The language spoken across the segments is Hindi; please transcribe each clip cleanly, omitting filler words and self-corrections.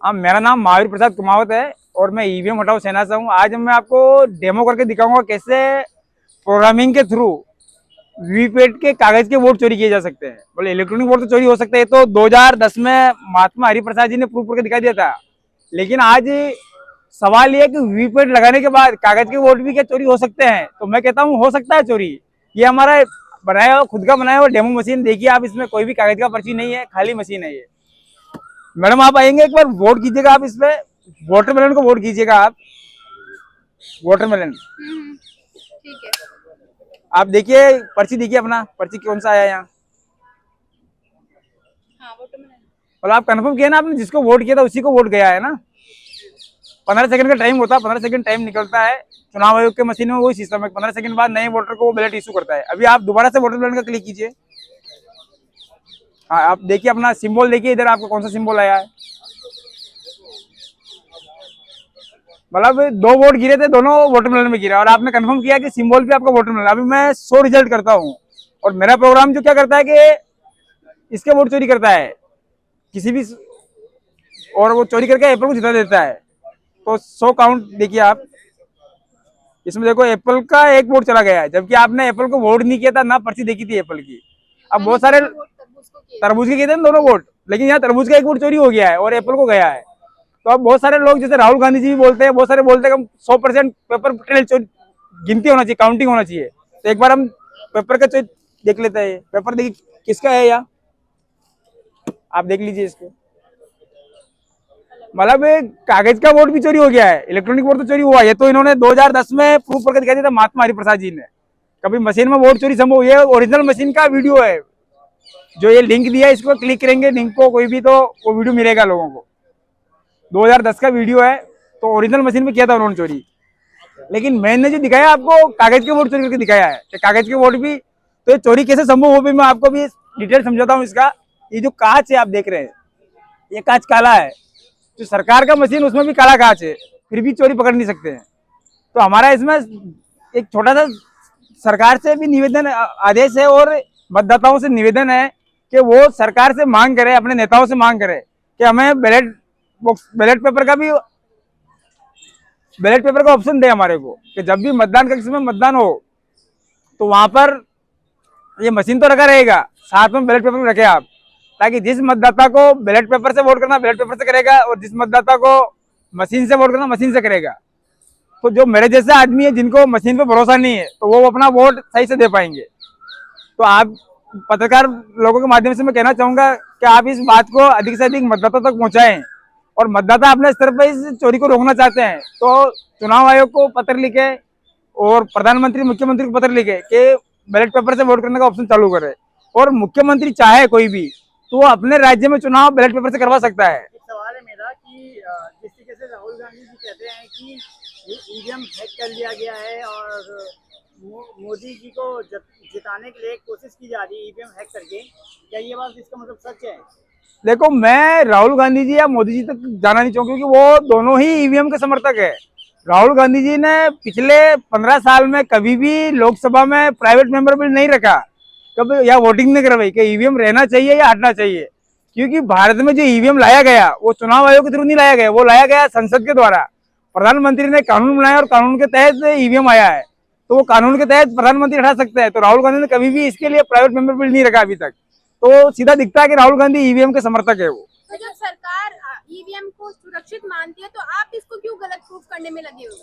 हाँ, मेरा नाम महावीर प्रसाद कुमावत है और मैं ईवीएम हटाओ सेना से हूँ। आज मैं आपको डेमो करके दिखाऊंगा कैसे प्रोग्रामिंग के थ्रू वीवीपैट के कागज के वोट चोरी किए जा सकते हैं। बोले इलेक्ट्रॉनिक वोट तो चोरी हो सकते हैं, तो 2010 में महात्मा हरिप्रसाद जी ने प्रूव करके दिखा दिया था। लेकिन आज सवाल ये है कि वीवीपैट लगाने के बाद कागज के वोट भी क्या चोरी हो सकते हैं? तो मैं कहता हूँ हो सकता है चोरी। ये हमारा बनाया हुआ, खुद का बनाया हुआ डेमो मशीन देखिए आप, इसमें कोई भी कागज का पर्ची नहीं है, खाली मशीन है ये। मैडम आप आएंगे, एक बार वोट कीजिएगा आप, इस पे वाटरमेलन को वोट कीजिएगा आप, वाटरमेलन। ठीक है। आप देखिए पर्ची, देखिए अपना पर्ची कौन सा आया यहाँ। हाँ, वाटरमेलन। और आप कंफर्म किया ना आपने, जिसको वोट किया था उसी को वोट गया है ना। 15 सेकंड का टाइम होता है, 15 सेकंड टाइम निकलता है। चुनाव आयोग के मशीन में वही सिस्टम है, 15 सेकंड बाद नए वोटर को वो बैलेट इशू करता है। अभी आप दोबारा से वाटरमेलन का क्लिक कीजिए। हाँ, आप देखिए अपना सिंबल देखिए इधर, आपको कौन सा सिंबल आया है। मतलब 2 वोट गिरे थे, दोनों वाटरमेलन में गिरा और आपने कंफर्म किया कि सिंबल भी आपका वाटरमेलन। अभी मैं 100 रिजल्ट करता हूँ और मेरा प्रोग्राम जो क्या करता है कि इसके वोट चोरी करता है किसी भी, और वो चोरी करके एप्पल को जिता देता है। तो 100 काउंट देखिए आप, इसमें देखो एप्पल का 1 वोट चला गया है, जबकि आपने एप्पल को वोट नहीं किया था, ना पर्ची देखी थी एप्पल की। अब बहुत सारे तरबूज के किए थे दोनों वोट, लेकिन यहाँ तरबूज का 1 वोट चोरी हो गया है और एप्पल को गया है। तो अब बहुत सारे लोग, जैसे राहुल गांधी जी भी बोलते हैं, बहुत सारे बोलते हैं कि 100% पेपर ट्रेल गिनती होना चाहिए, काउंटिंग होना चाहिए। तो एक बार हम पेपर का देख लेते हैं। पेपर देखिए किसका है यहाँ, आप देख लीजिए इसको। मतलब कागज का वोट भी चोरी हो गया है, इलेक्ट्रॉनिक वोट तो चोरी हुआ। ये तो इन्होंने 2010 में प्रूफ करके दिखा दिया था महात्मा हरिप्रसाद जी ने। कभी मशीन में वोट चोरी संभव, ये ओरिजिनल मशीन का वीडियो है। जो ये लिंक दिया है, इसको क्लिक करेंगे लिंक को कोई भी, तो वो वीडियो मिलेगा लोगों को। 2010 का वीडियो है, तो ओरिजिनल मशीन में किया था उन्होंने चोरी। लेकिन मैंने जो दिखाया आपको कागज के वोट चोरी करके दिखाया है कि कागज के वोट भी, तो ये चोरी कैसे संभव हो भी मैं आपको भी डिटेल समझाता हूँ इसका। ये जो कांच है आप देख रहे हैं, ये कांच काला है। जो सरकार का मशीन उसमें भी काला कांच है, फिर भी चोरी पकड़ नहीं सकते हैं। तो हमारा इसमें एक छोटा सा सरकार से भी निवेदन, आदेश है और मतदाताओं से निवेदन है कि वो सरकार से मांग करे, अपने नेताओं से मांग करे कि हमें बैलेट पेपर का ऑप्शन दे हमारे को, कि जब भी मतदान कक्ष में मतदान हो तो वहां पर ये मशीन तो रखा रहेगा, साथ में बैलेट पेपर रखे आप, ताकि जिस मतदाता को बैलेट पेपर से वोट करना बैलेट पेपर से करेगा और जिस मतदाता को मशीन से वोट करना मशीन से करेगा। तो जो मेरे जैसे आदमी है जिनको मशीन पे भरोसा नहीं है, तो वो अपना वोट सही से दे पाएंगे। तो आप पत्रकार लोगों के माध्यम से मैं कहना चाहूंगा कि आप इस बात को अधिक से अधिक मतदाता तक पहुंचाएं, और मतदाता अपने स्तर पर इस चोरी को रोकना चाहते हैं तो चुनाव आयोग को पत्र लिखे और प्रधानमंत्री मुख्यमंत्री को पत्र लिखे कि बैलेट पेपर से वोट करने का ऑप्शन चालू करे। और मुख्यमंत्री चाहे कोई भी, तो वो अपने राज्य में चुनाव बैलेट पेपर से करवा सकता है। एक सवाल है मेरा कि जिस तरीके से राहुल गांधी जी कहते हैं कि ईवीएम हैक कर लिया गया है और मोदी जी को जिताने के लिए कोशिश की जा रही है ईवीएम हैक करके, क्या ये बात इसका मतलब सच है? देखो, मैं राहुल गांधी जी या मोदी जी तक जाना नहीं चाहूँ, क्योंकि वो दोनों ही ईवीएम के समर्थक है। राहुल गांधी जी ने पिछले 15 साल में कभी भी लोकसभा में प्राइवेट मेंबर बिल नहीं रखा, कभी या वोटिंग नहीं करवाई कि ईवीएम रहना चाहिए या हटना चाहिए। क्योंकि भारत में जो ईवीएम लाया गया वो चुनाव आयोग के थ्रू नहीं लाया गया, वो लाया गया संसद के द्वारा। प्रधानमंत्री ने कानून बनाया और कानून के तहत ईवीएम आया है, तो वो कानून के तहत प्रधानमंत्री हटा सकते हैं। तो राहुल गांधी ने कभी भी इसके लिए प्राइवेट मेंबर बिल नहीं रखा अभी तक। तो सीधा दिखता है कि राहुल गांधी ईवीएम के समर्थक है वो। तो जब सरकार ईवीएम को सुरक्षित मानती है, तो आप इसको क्यों गलत प्रूफ करने में लगे हो?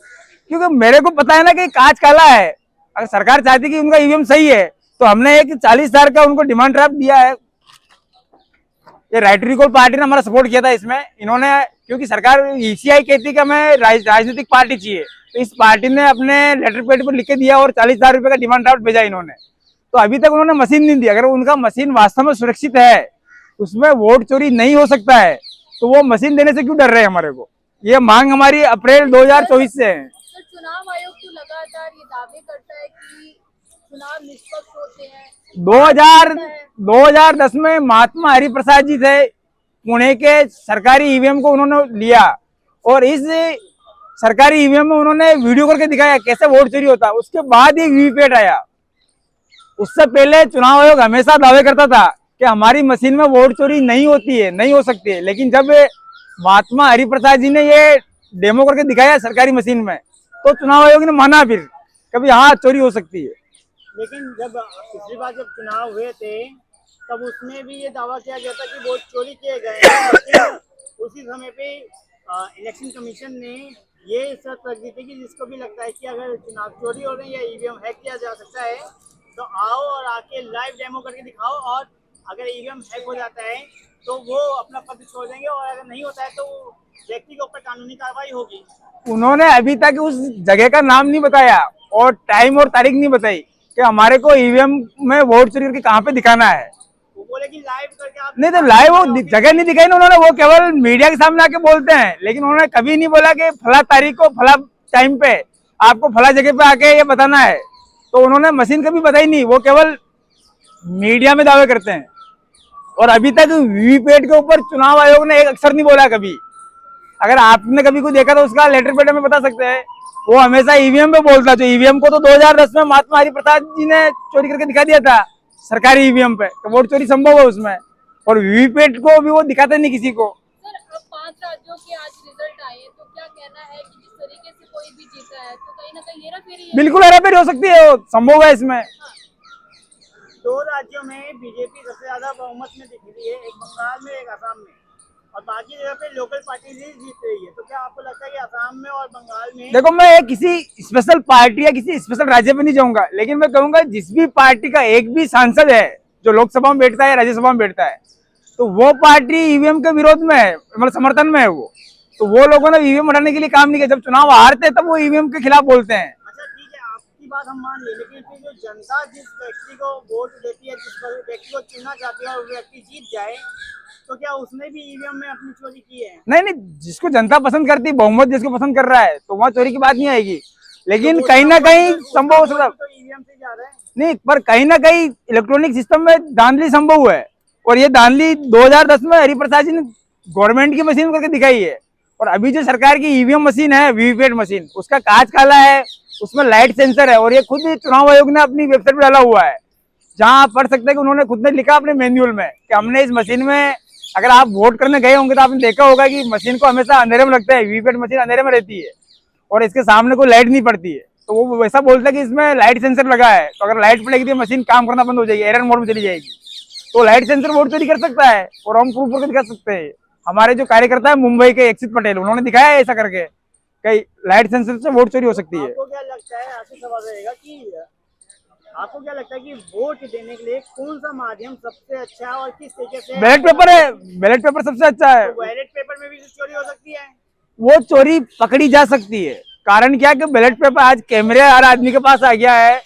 क्योंकि मेरे को पता है ना कि कांच काला है। अगर सरकार चाहती कि उनका ईवीएम सही है, तो हमने एक 40,000 का उनको डिमांड ड्राफ्ट दिया है। ये राइट रिकॉल पार्टी ने हमारा सपोर्ट किया था इसमें। इन्होंने, क्योंकि सरकार ईसीआई कहती है कि हमें राजनीतिक पार्टी चाहिए, तो इस पार्टी ने अपने लेटर पैड पर लिख के दिया और 40,000 रुपए का डिमांड ड्राफ्ट भेजा इन्होंने। तो अभी तक उन्होंने मशीन नहीं दी। अगर उनका मशीन वास्तव में सुरक्षित है, उसमें वोट चोरी नहीं हो सकता है, तो वो मशीन देने से क्यों डर रहे हैं हमारे को? ये मांग हमारी अप्रैल 2024 से है। तो चुनाव आयोग तो लगातार ये दावे करता है कि चुनाव निष्पक्ष होते हैं। 2010 में महात्मा हरिप्रसाद जी थे, पुणे के सरकारी ईवीएम को उन्होंने लिया और इस सरकारी ईवीएम में उन्होंने वीडियो करके दिखाया कैसे वोट चोरी होता। उसके बाद ही वीवीपैट आया। उससे पहले चुनाव आयोग हमेशा दावे करता था कि हमारी मशीन में वोट चोरी नहीं होती है, नहीं हो सकती है। लेकिन जब महात्मा हरिप्रसाद जी ने ये डेमो करके दिखाया सरकारी मशीन में, तो चुनाव आयोग ने माना फिर कभी हाँ चोरी हो सकती है। लेकिन जब पिछली बार जब चुनाव हुए थे तब उसमें भी ये दावा किया गया था कि वोट चोरी किए गए हैं, लेकिन उसी समय पे इलेक्शन कमीशन ने ये शर्त रख दी थी कि जिसको भी लगता है कि अगर चुनाव चोरी हो रहे हैं या ईवीएम हैक किया जा सकता है तो आओ और आके लाइव डेमो करके दिखाओ, और अगर ईवीएम हैक हो जाता है तो वो अपना पद छोड़ देंगे, और अगर नहीं होता है तो व्यक्ति के ऊपर कानूनी कार्रवाई होगी। उन्होंने अभी तक उस जगह का नाम नहीं बताया और टाइम और तारीख नहीं बताई कि हमारे को ईवीएम में वोट चोरी करके कहाँ पे दिखाना है। वो बोले कि लाइव करके आप नहीं तो लाइव वो जगह नहीं दिखाई ना उन्होंने, वो केवल मीडिया के सामने आके बोलते हैं, लेकिन उन्होंने कभी नहीं बोला कि फला तारीख को फला टाइम पे आपको फला जगह पे आके ये बताना है। तो उन्होंने मशीन कभी बताई नहीं, वो केवल मीडिया में दावे करते हैं। और अभी तक वीवीपैट के ऊपर चुनाव आयोग ने एक अक्षर नहीं बोला कभी। अगर आपने कभी कोई देखा तो उसका लेटर पेड में बता सकते हैं। वो हमेशा ईवीएम पे बोलता, जो ईवीएम को तो 2010 में महात्मा हरिप्रसाद जी ने चोरी करके दिखा दिया था सरकारी ईवीएम पे, तो वोट चोरी संभव है उसमें। और वीवीपैट को भी वो दिखाते नहीं किसी को। सर अब 5 राज्यों के आज रिजल्ट आए तो क्या कहना है कि जिस तरीके से कोई भी जीता है तो कहीं ना कहीं हेराफेरी है? बिल्कुल हेराफेरी हो सकती है, वो संभव है इसमें। 2 राज्यों में बीजेपी सबसे ज्यादा बहुमत में दिख रही है, एक बंगाल में एक असम में, और बाकी जगह पे लोकल पार्टी ही जीत रही है। तो क्या आपको लगता है कि असम में और बंगाल में? देखो मैं किसी स्पेशल पार्टी या किसी स्पेशल राज्य पे नहीं जाऊंगा, लेकिन मैं कहूंगा जिस भी पार्टी का एक भी सांसद है जो लोकसभा में बैठता है, राज्यसभा में बैठता है, तो वो पार्टी ईवीएम के विरोध में है, मतलब समर्थन में है वो। तो वो लोगों ने ईवीएम हटाने के लिए काम नहीं किया। जब चुनाव हारते तब वो ईवीएम के खिलाफ बोलते हैं। अच्छा ठीक है, आपकी बात हम मान ले, लेकिन फिर जो जनता जिस व्यक्ति को वोट देती है, जिस व्यक्ति को चुनना चाहती है और वो व्यक्ति जीत जाए, तो क्या उसने भी ईवीएम में अपनी चोरी की है? नहीं नहीं, जिसको जनता पसंद करती है, बहुमत जिसको पसंद कर रहा है, तो वहाँ चोरी की बात नहीं आएगी। लेकिन तो कहीं ना कहीं संभव हो सकता तो ईवीएम से जा रहे हैं। नहीं, पर कहीं ना कहीं इलेक्ट्रॉनिक सिस्टम में धांधली संभव है। और ये धांधली 2010 में हरिप्रसाद जी ने गवर्नमेंट की मशीन करके दिखाई है। और अभी जो सरकार की ईवीएम मशीन है, वीवीपैट मशीन, उसका कांच काला है, उसमें लाइट सेंसर है। और ये खुद ही चुनाव आयोग ने अपनी वेबसाइट पर डाला हुआ है, जहां आप पढ़ सकते हैं कि उन्होंने खुद ने लिखा अपने मैन्युअल में कि हमने इस मशीन में, अगर आप वोट करने गए होंगे तो आपने देखा होगा कि मशीन को हमेशा अंधेरे में लगता है, वीवीपैट मशीन अंधेरे में रहती है और इसके सामने कोई लाइट नहीं पड़ती है। तो वो वैसा बोलता है कि इसमें लाइट सेंसर लगा है, तो अगर लाइट पड़ेगी तो मशीन काम करना बंद हो जाएगी, एरर मोड में चली जाएगी। तो लाइट सेंसर वोट चोरी कर सकता है और हम प्रूफ करके दिखा सकते हैं। हमारे जो कार्यकर्ता है मुंबई के एक्सित पटेल, उन्होंने दिखाया है ऐसा करके कई लाइट सेंसर से वोट चोरी हो सकती है। आपको क्या लगता है, आपसे सवाल रहेगा कि आपको क्या लगता है कि वोट देने के लिए कौन सा माध्यम सबसे अच्छा है और किस तरीके से? बैलेट पेपर है, बैलेट पेपर सबसे अच्छा है। तो बैलेट पेपर में भी चोरी हो सकती है? वो चोरी पकड़ी जा सकती है। कारण क्या कि बैलेट पेपर आज कैमरे हर आदमी के पास आ गया है,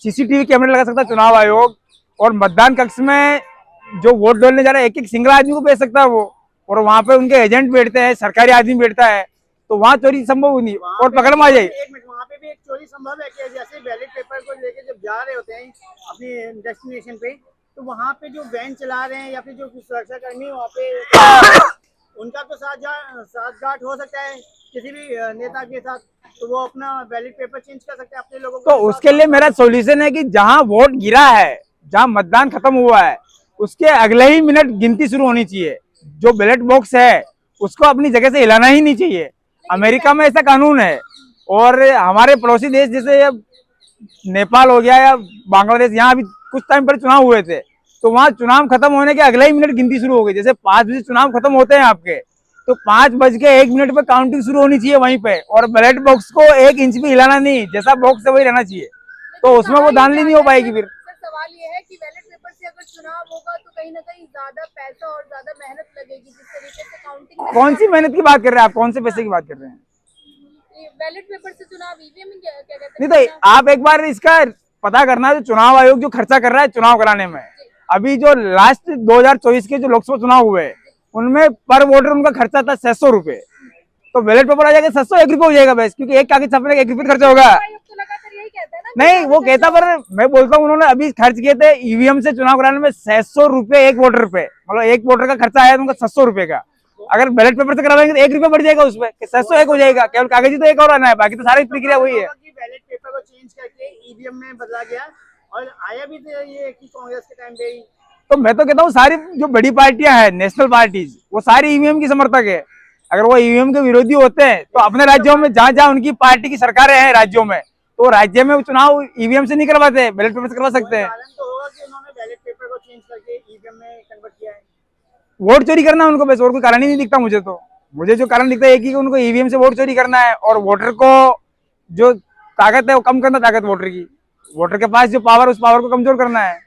सीसीटीवी कैमरे लगा सकता है चुनाव आयोग। और मतदान कक्ष में जो वोट डालने जा रहा है एक एक सिंगल आदमी को भेज सकता है वो, और वहाँ पे उनके एजेंट बैठते हैं, सरकारी आदमी बैठता है, तो वहाँ चोरी संभव नहीं और पकड़ में आ जाए। एक मिनट, वहाँ पे भी एक चोरी संभव है कि जैसे बैलेट पेपर को लेके जब जा रहे होते हैं अपने डेस्टिनेशन पे, तो वहाँ पे जो वैन चला रहे हैं या फिर जो सुरक्षा कर्मी वहाँ पे उनका तो साथ हो सकता है किसी भी नेता के साथ, तो वो अपना बैलेट पेपर चेंज कर सकते हैं अपने लोगों को। तो उसके लिए मेरा सॉल्यूशन है कि जहां वोट गिरा है, जहां मतदान खत्म हुआ है, उसके अगले ही मिनट गिनती शुरू होनी चाहिए। जो बैलेट बॉक्स है उसको अपनी जगह से हिलाना ही नहीं चाहिए। अमेरिका में ऐसा कानून है। और हमारे पड़ोसी देश जैसे नेपाल हो गया या बांग्लादेश, यहाँ अभी कुछ टाइम पहले चुनाव हुए थे, तो वहाँ चुनाव खत्म होने के अगले ही मिनट गिनती शुरू हो गई। जैसे 5 बजे चुनाव खत्म होते हैं आपके, तो 5:01 पे काउंटिंग शुरू होनी चाहिए वहीं पे। और बैलेट बॉक्स को 1 इंच भी हिलाना नहीं, जैसा बॉक्स है वही रहना चाहिए। तो उसमें वो धांधली नहीं हो पाएगी। फिर सवाल ये है कि बैलेट पेपर से अगर चुनाव होगा तो कहीं ना कहीं ज्यादा पैसा और ज्यादा मेहनत लगेगी, जिस तरीके से काउंटिंग। कौन सी मेहनत की बात कर रहे हैं आप, कौन से पैसे की बात कर रहे हैं? बैलेट पेपर से चुनाव ईवीएम में क्या कहते हैं? नहीं तो आप एक बार इसका पता करना, जो चुनाव आयोग जो खर्चा कर रहा है चुनाव कराने में, अभी जो लास्ट 2024 के जो लोकसभा चुनाव हुए उनमें पर वोटर उनका खर्चा था 600 रुपए। तो बैलेट पेपर आ जाएगा 601 रुपए हो जाएगा बस, क्योंकि एक कागज छापने का 1 रुपए खर्चा होगा। तो लगातार यही कहता है ना। नहीं वो कहता, पर मैं बोलता हूँ उन्होंने अभी खर्च किए थे ईवीएम से चुनाव कराने में 600 रुपए एक वोटर पे, मतलब एक वोटर का खर्चा आया उनका 600 रुपए का। अगर बैलेट पेपर से करवाएंगे तो 1 रुपए बढ़ जाएगा उसमें, 601 हो जाएगा। केवल कागज ही तो एक और आना है, बाकी तो सारी प्रक्रिया वही है। बैलेट पेपर को चेंज करके ईवीएम में बदला गया और आया भी तो ये कि कांग्रेस के टाइम पे ही। तो मैं तो कहता हूँ सारी जो बड़ी पार्टियां हैं, नेशनल पार्टीज, वो सारी ईवीएम की समर्थक है। अगर वो ईवीएम के विरोधी होते हैं तो अपने राज्यों में जहां जहां उनकी पार्टी की सरकारें हैं राज्यों में, तो राज्य में चुनाव ईवीएम से नहीं करवाते, बैलेट पेपर से करवा सकते हैं। कारण तो होगा कि उन्होंने बैलेट पेपर को चेंज करके ईवीएम में कन्वर्ट किया है। वोट चोरी करना है उनको, बस और कोई कारण ही नहीं दिखता मुझे तो। मुझे जो कारण दिखता है एक ही कि उनको ईवीएम से वोट चोरी करना है और वोटर को जो ताकत है वो कम करना, ताकत वोटर की, वोटर के पास जो पावर उस पावर को कमजोर करना है।